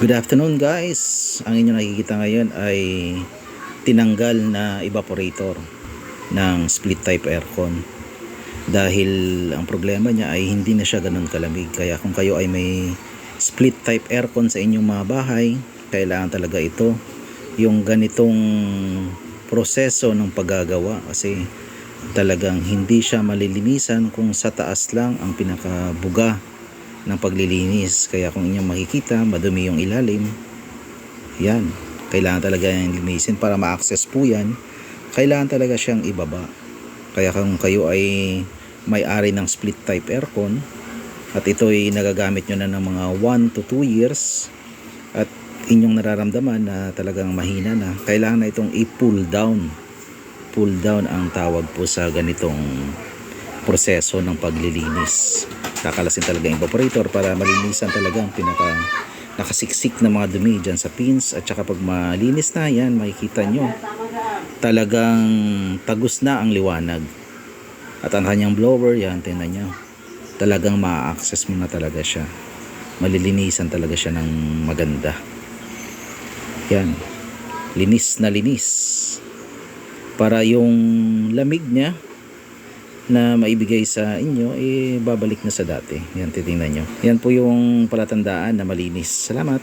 Good afternoon guys. Ang inyo nakikita ngayon ay tinanggal na evaporator ng split type aircon. Dahil ang problema niya ay hindi na siya ganun kalamig. Kaya kung kayo ay may split type aircon sa inyong mga bahay, kailangan talaga ito yung ganitong proseso ng paggagawa, kasi talagang hindi siya malilinisan kung sa taas lang ang pinakabuga ng paglilinis. Kaya kung inyong makikita, madumi yung ilalim. Yan, kailangan talaga yung linisin para ma-access po yan. Kailangan talaga siyang ibaba. Kaya kung kayo ay may-ari ng split type aircon at ito ay nagagamit nyo na ng mga 1 to 2 years at inyong nararamdaman na talagang mahina na, kailangan na itong i-pull down. Pull down ang tawag po sa ganitong proseso ng paglilinis. Kakalasin talaga yung evaporator para malinisan talaga ang pinaka nakasiksik na mga dumi dyan sa pins. At saka pag malinis na yan, makikita nyo talagang tagus na ang liwanag. At ang kanyang blower, yan, tingnan nyo, talagang ma-access mo na talaga siya. Malilinisan talaga siya ng maganda. Yan, linis na linis. Para yung lamig niya na maibigay sa inyo, babalik na sa dati. Yan, titingnan nyo. Yan po yung palatandaan na malinis. Salamat.